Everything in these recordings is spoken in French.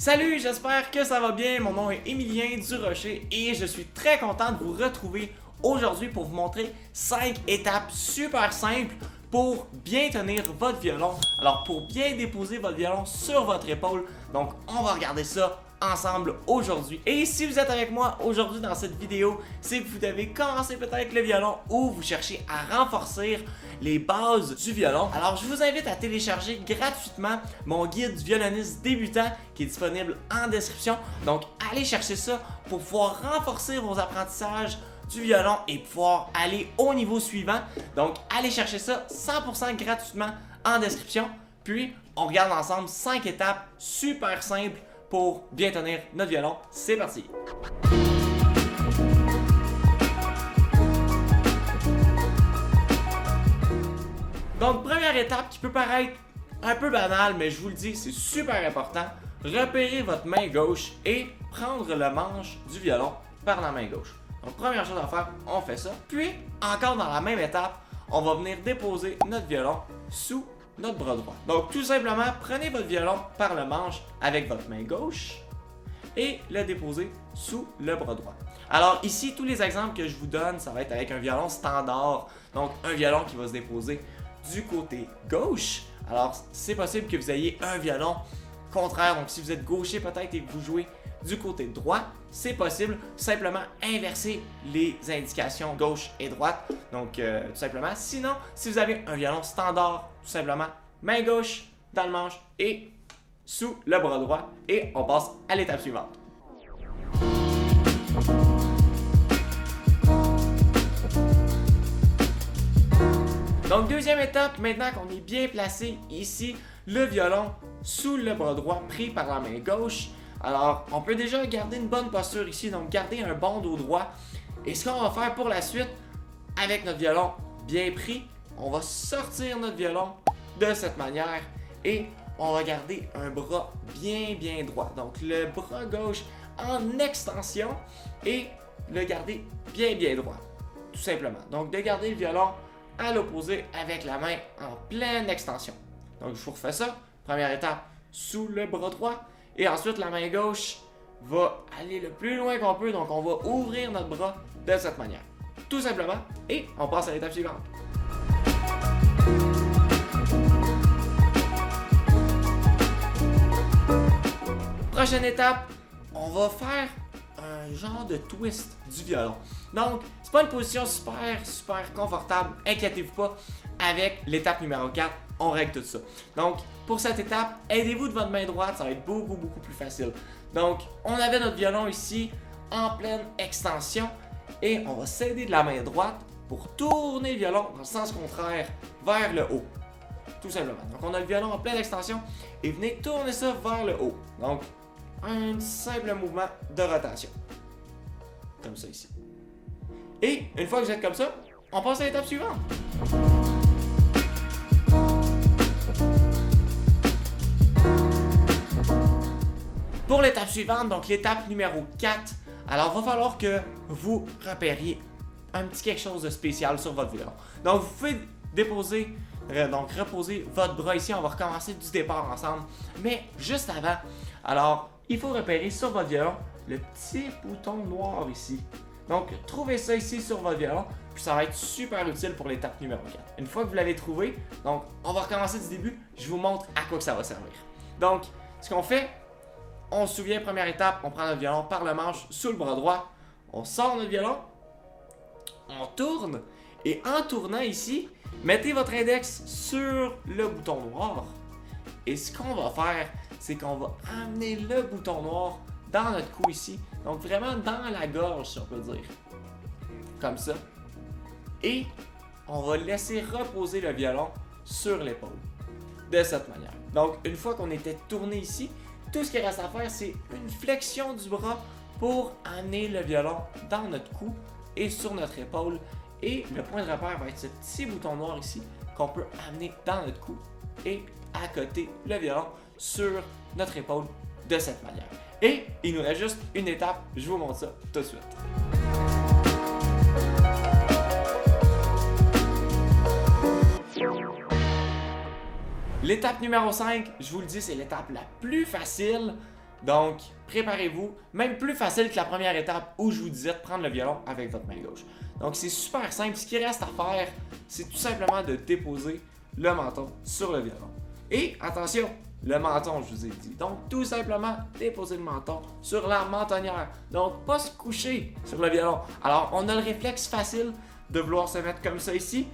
Salut, j'espère que ça va bien. Mon nom est Émilien Durocher et je suis très content de vous retrouver aujourd'hui pour vous montrer 5 étapes super simples pour bien tenir votre violon. Alors pour bien déposer votre violon sur votre épaule, donc on va regarder ça ensemble aujourd'hui. Et si vous êtes avec moi aujourd'hui dans cette vidéo, c'est que vous devez commencer peut-être le violon ou vous cherchez à renforcer les bases du violon. Alors je vous invite à télécharger gratuitement mon guide du violoniste débutant qui est disponible en description. Donc allez chercher ça pour pouvoir renforcer vos apprentissages du violon et pouvoir aller au niveau suivant. Donc allez chercher ça 100% gratuitement en description. Puis on regarde ensemble 5 étapes super simples pour bien tenir notre violon. C'est parti! Donc première étape qui peut paraître un peu banale, mais je vous le dis, c'est super important. Repérez votre main gauche et prendre le manche du violon par la main gauche. Donc première chose à faire, on fait ça. Puis encore dans la même étape, on va venir déposer notre violon sous notre bras droit. Donc tout simplement, prenez votre violon par le manche avec votre main gauche et le déposez sous le bras droit. Alors ici, tous les exemples que je vous donne, ça va être avec un violon standard. Donc un violon qui va se déposer du côté gauche. Alors c'est possible que vous ayez un violon contraire. Donc si vous êtes gaucher peut-être et que vous jouez du côté droit, c'est possible. Simplement inverser les indications gauche et droite. Donc tout simplement. Sinon, si vous avez un violon standard, tout simplement main gauche dans le manche et sous le bras droit. Et on passe à l'étape suivante. Donc deuxième étape, maintenant qu'on est bien placé ici, le violon sous le bras droit pris par la main gauche. Alors on peut déjà garder une bonne posture ici, donc garder un bon dos droit. Et ce qu'on va faire pour la suite, avec notre violon bien pris, on va sortir notre violon de cette manière et on va garder un bras bien droit. Donc le bras gauche en extension et le garder bien droit, tout simplement. Donc de garder le violon à l'opposé avec la main en pleine extension. Donc je vous refais ça. Première étape, sous le bras droit. Et ensuite la main gauche va aller le plus loin qu'on peut. Donc on va ouvrir notre bras de cette manière. Tout simplement. Et on passe à l'étape suivante. Prochaine étape, on va faire un genre de twist du violon. Donc, c'est pas une position super confortable, inquiétez-vous pas. Avec l'étape numéro 4, on règle tout ça. Donc, pour cette étape, aidez-vous de votre main droite, ça va être beaucoup plus facile. Donc, on avait notre violon ici en pleine extension et on va s'aider de la main droite pour tourner le violon dans le sens contraire vers le haut. Tout simplement. Donc, on a le violon en pleine extension et venez tourner ça vers le haut. Donc, un simple mouvement de rotation. Comme ça ici. Et une fois que vous êtes comme ça, on passe à l'étape suivante. Pour l'étape suivante, donc l'étape numéro 4, alors il va falloir que vous repériez un petit quelque chose de spécial sur votre violon. Donc vous pouvez déposer, reposer votre bras ici, on va recommencer du départ ensemble. Mais juste avant, alors il faut repérer sur votre violon le petit bouton noir ici. Donc, trouvez ça ici sur votre violon, puis ça va être super utile pour l'étape numéro 4. Une fois que vous l'avez trouvé, donc on va recommencer du début, je vous montre à quoi que ça va servir. Donc, ce qu'on fait, on se souvient, première étape, on prend notre violon par le manche sous le bras droit, on sort notre violon, on tourne, et en tournant ici, mettez votre index sur le bouton noir. Et ce qu'on va faire, c'est qu'on va amener le bouton noir dans notre cou ici, donc vraiment dans la gorge si on peut dire, comme ça, et on va laisser reposer le violon sur l'épaule, de cette manière. Donc une fois qu'on était tourné ici, tout ce qu'il reste à faire c'est une flexion du bras pour amener le violon dans notre cou et sur notre épaule, et le point de repère va être ce petit bouton noir ici qu'on peut amener dans notre cou et à côté le violon sur notre épaule de cette manière. Et il nous reste juste une étape, je vous montre ça tout de suite. L'étape numéro 5, je vous le dis, c'est l'étape la plus facile. Donc, préparez-vous. Même plus facile que la première étape où je vous disais de prendre le violon avec votre main gauche. Donc, c'est super simple. Ce qui reste à faire, c'est tout simplement de déposer le menton sur le violon. Et attention, le menton, je vous ai dit. Donc, tout simplement, déposer le menton sur la mentonnière. Donc, pas se coucher sur le violon. Alors, on a le réflexe facile de vouloir se mettre comme ça ici.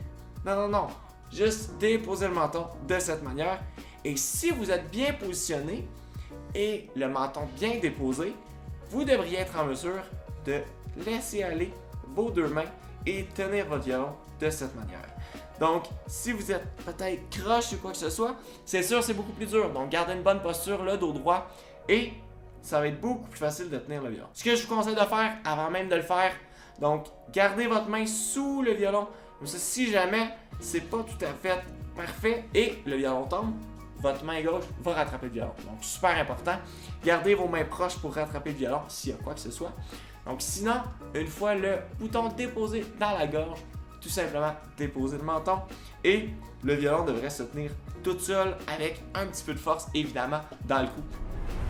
Non, non, non. Juste déposer le menton de cette manière. Et si vous êtes bien positionné et le menton bien déposé, vous devriez être en mesure de laisser aller vos deux mains et tenir votre violon de cette manière. Donc, si vous êtes peut-être croche ou quoi que ce soit, c'est sûr c'est beaucoup plus dur. Donc, gardez une bonne posture, le dos droit et ça va être beaucoup plus facile de tenir le violon. Ce que je vous conseille de faire avant même de le faire, donc, gardez votre main sous le violon. Comme ça, si jamais c'est pas tout à fait parfait et le violon tombe, votre main gauche va rattraper le violon. Donc, super important. Gardez vos mains proches pour rattraper le violon s'il y a quoi que ce soit. Donc, sinon, une fois le bouton déposé dans la gorge, tout simplement déposer le menton et le violon devrait se tenir tout seul avec un petit peu de force, évidemment, dans le cou.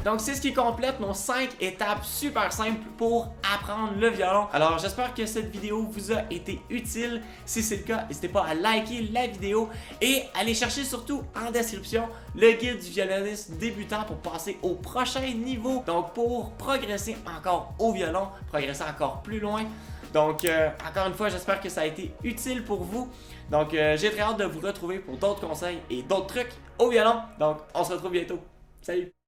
Donc, c'est ce qui complète nos 5 étapes super simples pour apprendre le violon. Alors, j'espère que cette vidéo vous a été utile. Si c'est le cas, n'hésitez pas à liker la vidéo et allez chercher surtout en description le guide du violoniste débutant pour passer au prochain niveau. Donc, pour progresser encore au violon, progresser encore plus loin. Donc, encore une fois, j'espère que ça a été utile pour vous. Donc, j'ai très hâte de vous retrouver pour d'autres conseils et d'autres trucs au violon. Donc, on se retrouve bientôt. Salut!